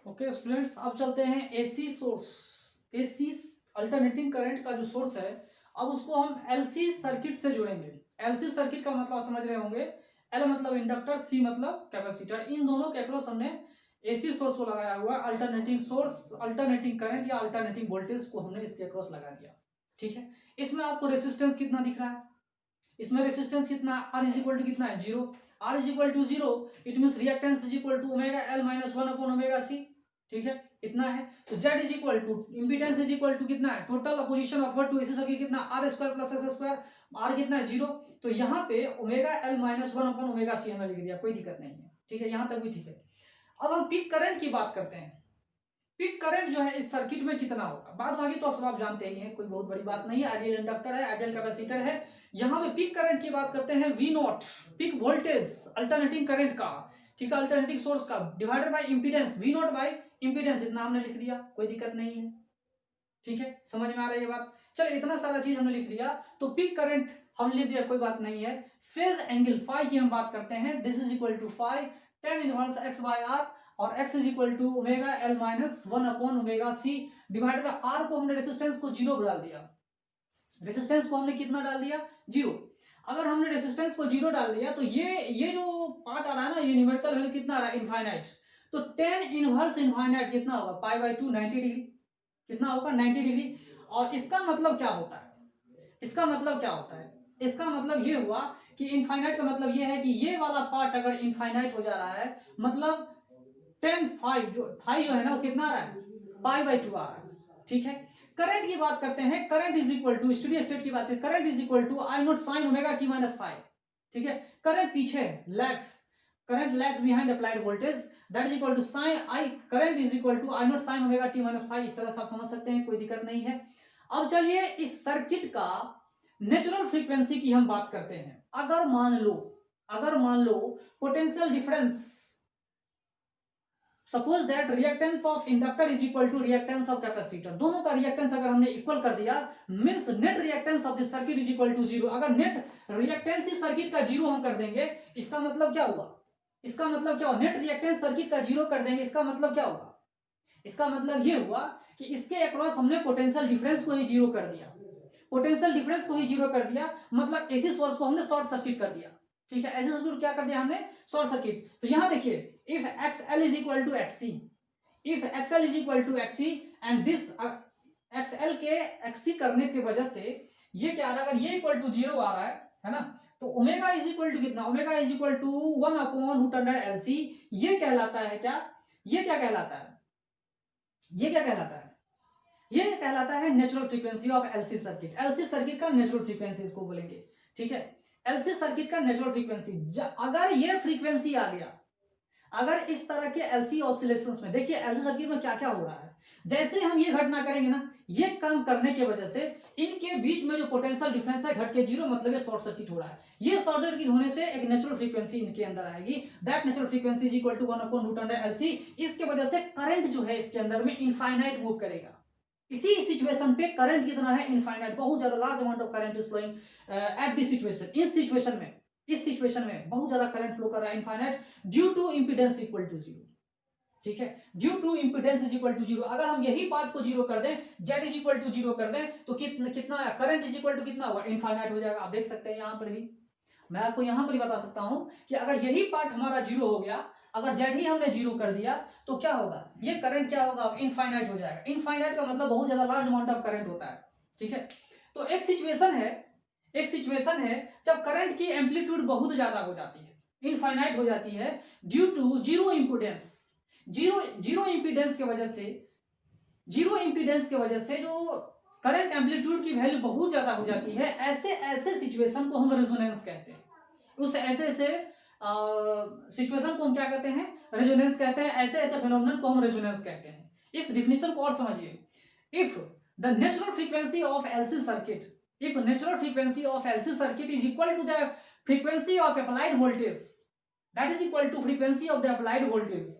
Okay students, अब चलते हैं AC source. AC alternating current का जो सोर्स है, अब उसको हम एलसी सर्किट से जुड़ेंगे। एलसी सर्किट का मतलब समझ रहे होंगे, एल मतलब इंडक्टर, सी मतलब कैपेसिटर। इन दोनों के अक्रॉस हमने एसी सोर्स को लगाया हुआ। अल्टरनेटिंग सोर्स, अल्टरनेटिंग करंट या अल्टरनेटिंग वोल्टेज को हमने इसके अक्रॉस लगा दिया। ठीक है, इसमें आपको रेसिस्टेंस कितना दिख रहा है? इसमें रेसिस्टेंस कितना, आर इज इक्वल टू कितना है, zero. R is equal to zero, it mean reactance is equal to omega L minus one upon omega C. ठीक है, इतना है। तो Z is equal to impedance is equal to कितना है, total opposition of to AC circuit कितना, R square plus S square. R कितना है, जीरो। तो यहाँ पे omega L minus one upon omega C हमने लिख दिया, कोई दिक्कत नहीं है। ठीक है, यहाँ तक भी ठीक है। अब हम पीक करंट की बात करते हैं। पीक करंट जो है इस सर्किट में कितना होगा, बाद बाकी तो सब आप जानते ही हैं, कोई बहुत बड़ी बात नहीं है। आइडियल इंडक्टर है, आइडियल कैपेसिटर है। यहाँ पे पीक करंट की बात करते हैं, V naught peak voltage alternating current का, ठीक है, अल्टरनेटिंग सोर्स का, divided by impedance, V naught by impedance, इतना हमने लिख दिया, कोई दिक्कत नहीं है। ठीक है, समझ में आ रही है बात? चलिए, इतना सारा चीज हमने लिख दिया, तो पीक करंट हम लिख दिया, कोई बात नहीं है। फेज एंगल फाई की हम बात करते हैं, this is equal to phi tan inverse x by r, और x is equal to omega L minus one upon omega C, divided by r को हमने रेसिस्टेंस को जीरो डाल दिया। रेसिस्टेंस को हमने कितना डाल दिया, जीरो। अगर हमने रेसिस्टेंस को जीरो डाल दिया तो ये जो पार्ट आ रहा है ना, ये न्यूमेरिकल वैल्यू कितना आ रहा है, इनफाइनाइट। तो tan इनवर्स इनफाइनाइट कितना होगा, पाई बाय टू, 90 डिग्री। कितना होगा, 90 डिग्री। और इसका मतलब क्या होता है, इसका मतलब क्या होता है, इसका मतलब ये हुआ कि इनफाइनाइट का मतलब ये है कि ये वाला पार्ट अगर इनफाइनाइट हो जा रहा है, मतलब tan फाइव जो है ना, वो कितना आ रहा है, पाई बाय टू आ रहा है। ठीक है, करंट की बात करते हैं, current is equal to steady state की बात है, current is equal to I naught sine omega T minus five. ठीक है, करंट पीछे lags, current lags behind applied voltage, that is equal to sine I, current is equal to I naught sine omega T minus five. इस तरह से आप समझ सकते हैं, कोई दिक्कत नहीं है। अब चलिए इस सर्किट का नेचुरल फ्रीक्वेंसी की हम बात करते हैं। अगर मान लो potential difference, suppose that reactance of inductor is equal to reactance of capacitor, दोनों का रिएक्टेंस अगर हमने इक्वल कर दिया, means net reactance of this circuit is equal to zero. अगर नेट रिएक्टेंस ही सर्किट का जीरो हम कर देंगे, इसका मतलब क्या हुआ, इसका मतलब क्या हुआ, नेट रिएक्टेंस सर्किट का जीरो कर देंगे, इसका मतलब क्या होगा, इसका मतलब ये हुआ कि इसके अक्रॉस हमने पोटेंशियल डिफरेंस को ही जीरो कर दिया। पोटेंशियल डिफरेंस को ही जीरो कर दिया, मतलब एसी सोर्स को हमने शॉर्ट सर्किट कर दिया। ठीक है, ऐसे सर्किट क्या कर दिया हमने, शॉर्ट सर्किट। तो यहां देखिए, if XL is equal to XC, if XL is equal to XC and this XL के XC करने की वजह से ये क्या आ रहा है, अगर ये इक्वल टू जीरो आ रहा है ना, तो ओमेगा इज इक्वल टू कितना, omega is equal to one upon root under LC। ये कहलाता है क्या, ये क्या कहलाता है, ये क्या कहलाता है, ये कहलाता है natural frequency of LC circuit. LC circuit का नेचुरल फ्रीक्वेंसी इसको बोलेंगे। ठीक है, एलसी सर्किट का नेचुरल फ्रीक्वेंसी, अगर ये फ्रीक्वेंसी आ गया, अगर इस तरह के एलसी ऑसिलेशंस में, देखिए एलसी सर्किट में क्या क्या हो रहा है, जैसे हम ये घटना करेंगे ना, ये काम करने की वजह से इनके बीच में जो पोटेंशियल डिफरेंस है घट के जीरो, मतलब ये शॉर्ट सर्किट हो रहा है। ये शॉर्ट सर्किट होने से एक नेचुरल फ्रीक्वेंसी इनके अंदर आएगी, that natural frequency is equal to one upon root under LC. इसके वजह से करंट जो है इसके अंदर में इनफाइनाइट मूव करेगा। इसी सिचुएशन पे करंट कितना है, इनफाइनाइट, बहुत ज्यादा large amount of current is flowing at this situation. इस सिचुएशन में बहुत ज्यादा करंट फ्लो कर रहा है, infinite, due to impedance equal to zero. ठीक है, due to impedance is equal to zero. अगर हम यही पार्ट को जीरो कर दें, Z is equal to zero कर दें, तो कितना करंट इज इक्वल टू कितना होगा, इनफाइनाइट हो जाएगा। आप देख सकते हैं यहां पर भी, मैं आपको यहां पर ही बता सकता हूं कि अगर यही पार्ट हमारा जीरो हो गया, अगर जेड ही हमने जीरो कर दिया, तो क्या होगा, ये करंट क्या होगा, इनफाइनाइट हो जाएगा। इनफाइनाइट का मतलब बहुत ज्यादा लार्ज अमाउंट ऑफ करंट होता है। ठीक है, तो एक सिचुएशन है जब करंट की एम्पलीट्यूड बहुत ज्यादा हो जाती है, इनफाइनाइट हो जाती है, due to zero impedance. Zero impedance की वजह से जो करंट एम्पलीट्यूड की वैल्यू बहुत ज्यादा हो जाती है, ऐसे सिचुएशन को हम रेजोनेंस कहते हैं। उस ऐसे सिचुएशन को हम क्या कहते हैं, रेजोनेंस कहते हैं। ऐसे फिनोमेनन को हम रेजोनेंस कहते हैं। इस डिफिनेशन को और समझिए, if the natural frequency of LC circuit, if natural frequency of LC circuit is equal to the frequency of applied voltage, that is equal to frequency of the applied voltage,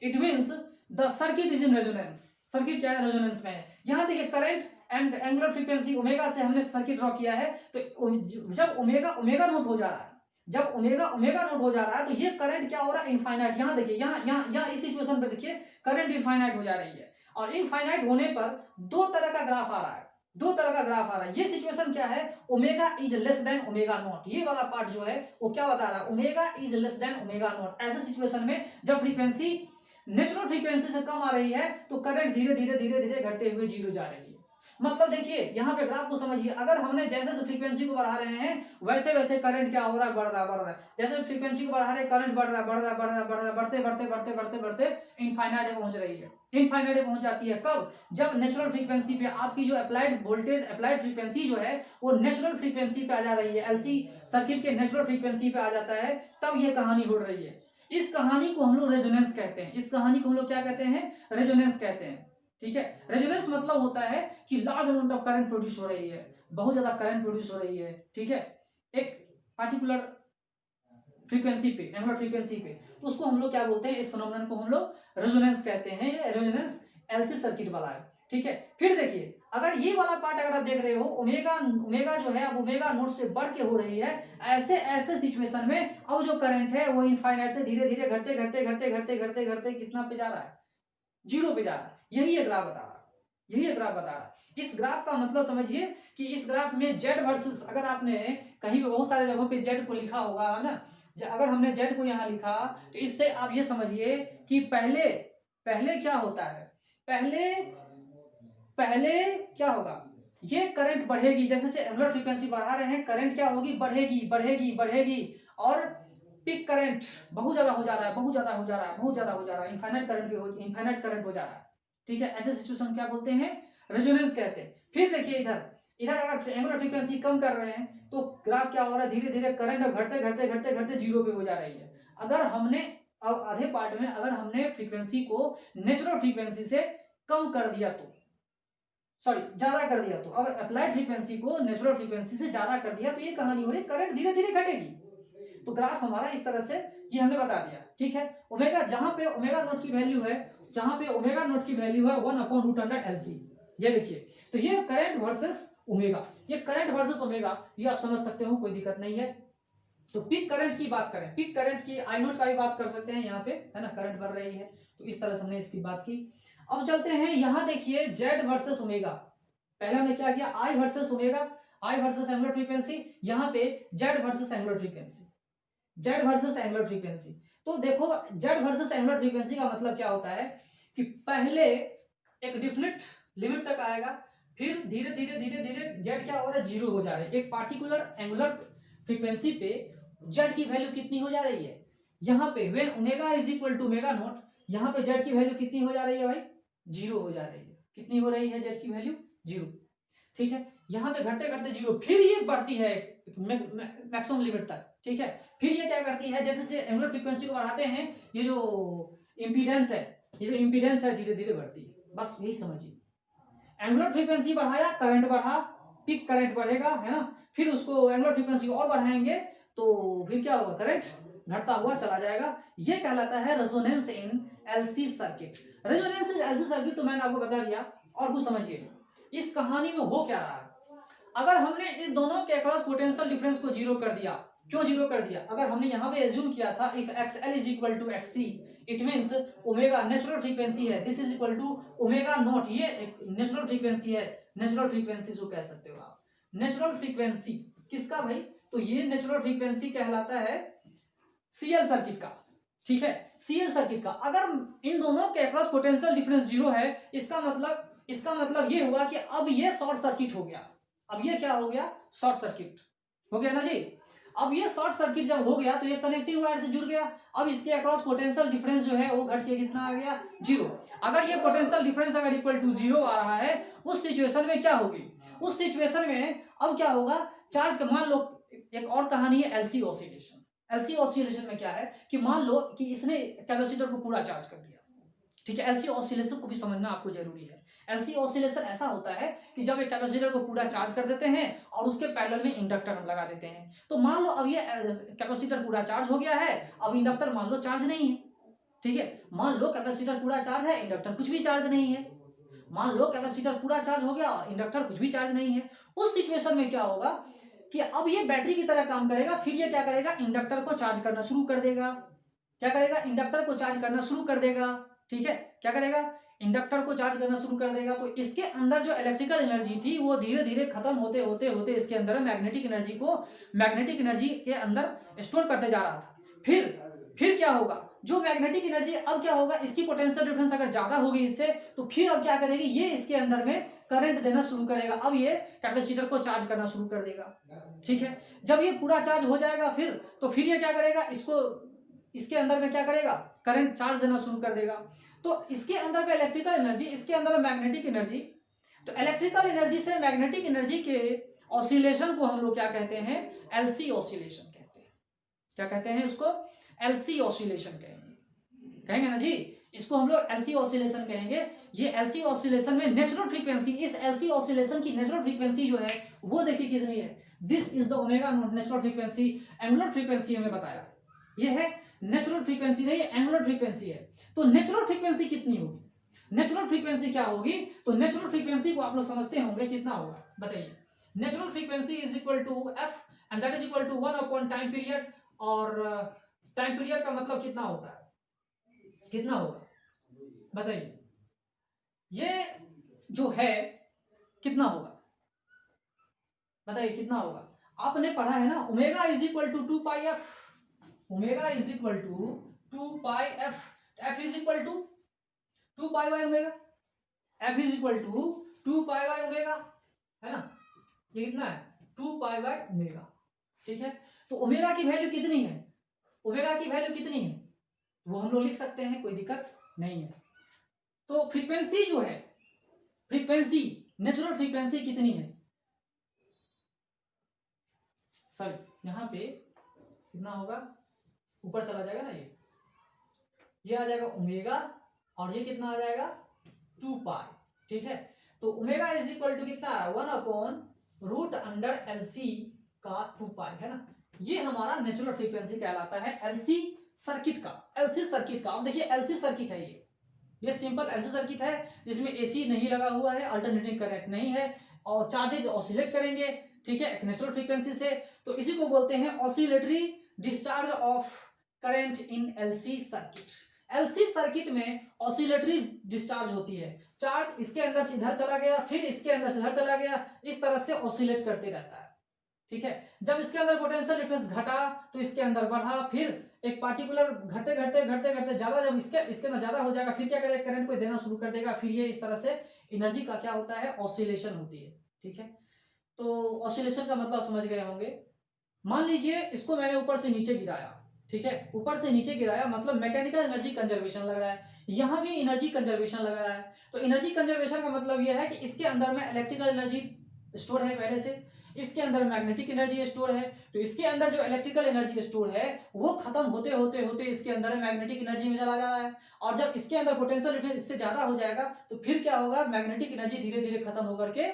it means the circuit is in resonance। Circuit क्या है, resonance में है। यहां देखिए current and angular frequency omega से हमने circuit draw किया है, तो जब ओमेगा नोट हो जा रहा है, जब ओमेगा ओमेगा नॉट हो जा रहा है तो ये करंट क्या हो रहा है, इनफाइनाइट। यहाँ देखिए, यहाँ इस सिचुएशन पे देखिए करंट इनफाइनाइट हो जा रही है, और इनफाइनाइट होने पर दो तरह का ग्राफ आ रहा है, दो तरह का ग्राफ आ रहा है। ये सिचुएशन क्या है, omega is less than omega naught, ये वाला पार्ट जो है वो क्या बता रहा है, omega is less than omega naught. ऐसे सिचुएशन में जब फ्रीक्वेंसी नेचुरल फ्रीक्वेंसी से कम आ रही है तो करंट धीरे धीरे धीरे धीरे घटते हुए जीरो जा रही है। मतलब देखिए यहाँ पे ग्राफ को समझिए, अगर हमने जैसे जैसे फ्रीक्वेंसी को बढ़ा रहे हैं वैसे वैसे करंट क्या हो रहा है, बढ़ रहा है। जैसे फ्रीक्वेंसी को बढ़ा रहे हैं करंट बढ़ रहा है, बढ़ते बढ़ते बढ़ते बढ़ते बढ़ते इनफाइनाइट में पहुंच रही है। इनफाइनाइट में पहुंच जाती है कब, जब नेचुरल फ्रीक्वेंसी पे आपकी जो अप्लाइड वोल्टेज, अप्लाइड फ्रीक्वेंसी जो है वो नेचुरल फ्रीक्वेंसी पे आ जा रही है, एलसी सर्किट के नेचुरल फ्रीक्वेंसी पे आ जाता है, तब ये कहानी हो रही है। इस कहानी को हम लोग रेजोनेंस कहते हैं। इस कहानी को हम लोग क्या कहते हैं, रेजोनेंस कहते हैं। ठीक है, रेजोनेंस मतलब होता है कि large amount of current produce हो रही है, बहुत ज्यादा करंट प्रोड्यूस हो रही है। ठीक है, एक पार्टिकुलर फ्रीक्वेंसी पे, एंगुलर फ्रीक्वेंसी पे, तो उसको हम लोग क्या बोलते हैं, इस फिनोमेनन को हम लोग रेजोनेंस कहते हैं। ये रेजोनेंस एलसी सर्किट वाला है। ठीक है, फिर देखिए अगर ये वाला पार्ट अगर आप देख रहे हो, ओमेगा ओमेगा जो है अब ओमेगा नॉट से बढ़ के हो रही है, ऐसे ऐसे सिचुएशन में अब जो करंट है वो इनफाइनाइट से धीरे धीरे घटते घटते घटते घटते घटते घटते कितना पे जा रहा है, जीरो पे जा रहा है। यही ये ग्राफ बता रहा है, यही ये ग्राफ बता रहा है। इस ग्राफ का मतलब समझिए कि इस ग्राफ में जेड वर्सेस, अगर आपने कहीं पे बहुत सारे जगहों पे जेड को लिखा होगा ना, अगर हमने जेड को यहाँ लिखा तो इससे आप ये समझिए कि पहले पहले क्या होता है, पहले पहले क्या होगा, ये करंट बढ़ेगी, जैसे से एंगुलर फ्रीक्वेंसी बढ़ा रहे हैं करंट क्या होगी, बढ़ेगी बढ़ेगी बढ़ेगी, और पिक करंट बहुत ज्यादा हो जा रहा है, बहुत ज्यादा हो जा रहा है, बहुत ज्यादा हो जा रहा है, इनफाइनाइट करंट भी हो, इनफाइनाइट करंट हो जा रहा है। ठीक है, ऐसे सिचुएशन क्या बोलते हैं, रेजोनेंस कहते हैं। फिर देखिए इधर इधर अगर एंगुलर फ्रीक्वेंसी कम कर रहे हैं तो ग्राफ क्या हो रहा है, धीरे धीरे करंट घटते घटते घटते घटते जीरो पे हो जा रही है। अगर हमने अब आधे पार्ट में अगर हमने फ्रीक्वेंसी को नेचुरल फ्रीक्वेंसी से कम कर दिया तो, सॉरी ज्यादा कर दिया तो, अगर अप्लाइड फ्रीक्वेंसी को नेचुरल फ्रीक्वेंसी से ज्यादा कर दिया तो ये कहानी हो रही, करंट धीरे धीरे घटेगी। तो ग्राफ हमारा इस तरह से ये हमने बता दिया। ठीक है, ओमेगा जहां पे ओमेगा नॉट की वैल्यू है, जहां पे ओमेगा नॉट की वैल्यू है 1/√100 LC, ये देखिए, तो ये करंट वर्सेस ओमेगा, ये करंट वर्सेस ओमेगा, ये आप समझ सकते हो, कोई दिक्कत नहीं है। तो पीक करंट की बात करें, पीक करंट की आई नॉट का भी बात कर सकते हैं, यहाँ पे है ना करंट बढ़ रही है, तो इस तरह से हमने इसकी बात की। अब चलते हैं यहाँ देखिए जेड वर्सेस ओमेगा, पहले हमने क्या किया, आई वर्सेस ओमेगा, आई वर्सेस एंगुलर फ्रीक्वेंसी, यहाँ पे Z versus angular frequency, Z versus angular frequency. तो देखो जेड वर्सेस एंगुलर फ्रीक्वेंसी का मतलब क्या होता है कि पहले एक डिफिनिट लिमिट तक आएगा, फिर धीरे धीरे धीरे धीरे जेड क्या हो रहा है, जीरो हो जा रहा है। एक पार्टिकुलर एंगुलर फ्रीक्वेंसी पे जेड की वैल्यू कितनी हो जा रही है, यहाँ पे when omega is equal to omega naught, यहाँ पे जेड की वैल्यू कितनी हो जा रही है भाई, जीरो हो जा रही है। कितनी हो रही है जेड की वैल्यू, जीरो। ठीक है, यहाँ पे घटते घटते जीरो, फिर ये बढ़ती है मैक्सिमम लिमिट तक। ठीक है, फिर ये क्या करती है, जैसे से एंगुलर फ्रीक्वेंसी को बढ़ाते हैं, ये जो इम्पीडेंस है, ये जो इम्पीडेंस है धीरे धीरे बढ़ती है, बस यही समझिए। एंगुलर फ्रीक्वेंसी बढ़ाया, करंट बढ़ा, पिक करंट बढ़ेगा, है ना, फिर उसको एंगुलर फ्रीक्वेंसी और बढ़ाएंगे तो फिर क्या होगा, करंट घटता हुआ चला जाएगा। ये कहलाता है resonance in LC circuit. Resonance in LC circuit तो मैंने आपको बता दिया, और कुछ समझिए इस कहानी में हो क्या रहा है। अगर हमने इस दोनों के अक्रॉस पोटेंशियल डिफरेंस को जीरो कर दिया, क्यों जीरो कर दिया, अगर हमने यहाँ पे एज्यूम किया था if XL is equal to XC, it means omega natural frequency है, this is equal to omega naught, ये नेचुरल फ्रीक्वेंसी है, नेचुरल फ्रीक्वेंसी जो कह सकते हो आप, नेचुरल फ्रीक्वेंसी किसका भाई, तो ये नेचुरल फ्रीक्वेंसी कहलाता है CL सर्किट का। ठीक है, CL सर्किट का अगर इन दोनों के अक्रॉस पोटेंशियल डिफरेंस जीरो है, इसका मतलब ये हुआ कि अब ये शॉर्ट सर्किट हो गया। अब ये क्या हो गया, शॉर्ट सर्किट हो गया ना जी। अब ये शॉर्ट सर्किट जब हो गया तो ये कनेक्टिंग वायर से जुड़ गया, अब इसके अक्रॉस पोटेंशियल डिफरेंस जो है वो घट के कितना आ गया, जीरो। अगर ये पोटेंशियल डिफरेंस अगर इक्वल टू जीरो आ रहा है, उस सिचुएशन में क्या होगी, उस सिचुएशन में अब क्या होगा, चार्ज का मान लो, एक और कहानी है एलसी ऑसिलेशन। एलसी ऑसिलेशन में क्या है कि मान लो कि इसने कैपेसिटर को पूरा चार्ज कर दिया। ठीक है, एलसी ऑसिलेशन को भी समझना आपको जरूरी है। एलसी ऑसिलेशन ऐसा होता है कि जब एक कैपेसिटर को पूरा चार्ज कर देते हैं और उसके पैरेलल में इंडक्टर हम लगा देते हैं, तो मान लो अब ये कैपेसिटर पूरा चार्ज हो गया है, अब इंडक्टर मान लो चार्ज नहीं है। ठीक है, मान लो कैपेसिटर पूरा चार्ज है, इंडक्टर कुछ भी चार्ज नहीं है। मान लो कैपेसिटर पूरा चार्ज हो गया और इंडक्टर कुछ भी चार्ज नहीं है। उस सिचुएशन में क्या होगा कि अब ये बैटरी की तरह काम करेगा, फिर ये क्या करेगा, इंडक्टर को चार्ज करना शुरू कर देगा। क्या करेगा, इंडक्टर को चार्ज करना शुरू कर देगा। ठीक है, क्या करेगा, इंडक्टर को चार्ज करना शुरू कर देगा। तो इसके अंदर जो इलेक्ट्रिकल एनर्जी थी वो धीरे धीरे खत्म होते होते होते इसके अंदर मैग्नेटिक एनर्जी के अंदर स्टोर करते जा रहा था। फिर क्या होगा, जो मैग्नेटिक एनर्जी अब क्या होगा, इसकी पोटेंशियल डिफरेंस अगर ज्यादा होगी इससे, तो फिर अब क्या करेगी, ये इसके अंदर में करंट देना शुरू करेगा। अब ये कैपेसिटर को चार्ज करना शुरू कर देगा। ठीक है, जब ये पूरा चार्ज हो जाएगा फिर ये क्या करेगा, इसके अंदर में क्या करेगा, करंट चार्ज देना शुरू कर देगा। तो इसके अंदर में इलेक्ट्रिकल एनर्जी, इसके अंदर में मैग्नेटिक एनर्जी। तो इलेक्ट्रिकल एनर्जी से मैग्नेटिक एनर्जी के ऑसिलेशन को हम लोग क्या कहते हैं, एलसी ऑसिलेशन कहते हैं। क्या कहते हैं उसको, एलसी ऑसिलेशन कहेंगे ना जी, इसको हम लोग एलसी ऑसिलेशन कहेंगे। ये एलसी ऑसिलेशन में नेचुरल फ्रीक्वेंसी, इस एलसी ऑसिलेशन की नेचुरल फ्रीक्वेंसी जो है वो देखिए कितनी है, this is the omega naught natural frequency. Angular frequency हमें बताया, ये है नेचुरल फ्रीक्वेंसी नहीं, एंगुलर फ्रीक्वेंसी है। तो नेचुरल फ्रीक्वेंसी कितनी होगी, नेचुरल फ्रीक्वेंसी क्या होगी, तो नेचुरल फ्रीक्वेंसी को आप लोग समझते होंगे, कितना होगा बताइए। Natural frequency is equal to F and that is equal to 1 upon time period. और टाइम पीरियड का मतलब कितना होता है, कितना होगा बताइए, ये जो है कितना होगा बताइए, कितना होगा। आपने पढ़ा है ना, omega is equal to 2 pi F, omega is equal to 2 pi F, F is equal to 2 pi by omega, F is equal to 2 pi by omega, है ना, ये कितना है 2 पाई बाई ओमेगा। ठीक है, तो ओमेगा की वैल्यू कितनी है, ओमेगा की वैल्यू कितनी है वो हम लोग लिख सकते हैं, कोई दिक्कत नहीं है। तो फ्रीक्वेंसी जो है, फ्रीक्वेंसी नेचुरल फ्रीक्वेंसी कितनी है, सॉरी यहां पे कितना होगा, ऊपर चला जाएगा ना, ये आ जाएगा ओमेगा, और ये कितना आ जाएगा 2 पाई। ठीक है, तो ओमेगा इज इक्वल टू कितना, 1 अपॉन रूट अंडर एलसी का 2 पाई, है ना। ये हमारा नेचुरल फ्रीक्वेंसी कहलाता है एलसी सर्किट का। एलसी सर्किट का, अब देखिए एलसी सर्किट है ये सिंपल एलसी सर्किट है जिसमें एसी नहीं लगा हुआ है, अल्टरनेटिंग करंट नहीं है, और चार्जेज ऑसिलेट करेंगे। ठीक है, एक नेचुरल फ्रीक्वेंसी से, तो इसी को बोलते हैं oscillatory discharge of current in LC circuit. LC circuit में ऑसिलेटरी डिस्चार्ज होती है, चार्ज इसके अंदर से इधर चला गया, फिर इसके अंदर से इधर चला गया, इस तरह से ऑसिलेट करते रहता है। ठीक है, जब इसके अंदर पोटेंशियल डिफरेंस घटा तो इसके अंदर बढ़ा, फिर एक पार्टिकुलर घटते घटते घटते घटते ज्यादा, जब इसके अंदर ज्यादा हो जाएगा, फिर क्या करेगा, करंट को देना शुरू कर देगा, फिर ये इस तरह से एनर्जी का क्या होता है, ऑसिलेशन होती है। ठीक है, तो ऑसिलेशन का मतलब समझ गए होंगे। मान लीजिए इसको मैंने ऊपर से नीचे गिराया, ठीक है, ऊपर से नीचे गिराया मतलब मैकेनिकल एनर्जी कंजर्वेशन लग रहा है, यहां भी एनर्जी कंजर्वेशन लग रहा है। तो एनर्जी कंजर्वेशन का मतलब यह है कि इसके अंदर में इलेक्ट्रिकल एनर्जी स्टोर है पहले से, इसके अंदर मैग्नेटिक एनर्जी स्टोर है, तो इसके अंदर जो इलेक्ट्रिकल एनर्जी स्टोर है वो खत्म होते होते होते इसके अंदर मैग्नेटिक एनर्जी में चला जा रहा है। और जब इसके अंदर पोटेंशियल डिफरेंस इससे ज्यादा हो जाएगा तो फिर क्या होगा, मैग्नेटिक एनर्जी धीरे धीरे खत्म होकर के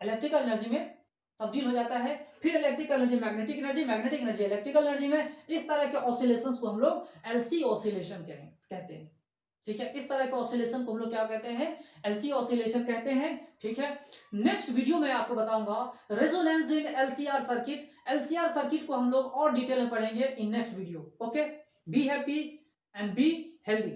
इलेक्ट्रिकल एनर्जी में तब्दील हो जाता है। फिर electrical energy magnetic energy, magnetic energy electrical energy में। इस तरह के ऑसिलेशंस को हम लोग एलसी ऑसिलेशन कहते हैं। ठीक है, इस तरह के ऑसिलेशन को हम लोग क्या कहते हैं, एलसी ऑसिलेशन कहते हैं। ठीक है, नेक्स्ट वीडियो में आपको बताऊंगा resonance in LCR circuit. LCR circuit को हम लोग और डिटेल में पढ़ेंगे in next video. Okay, be happy and be healthy.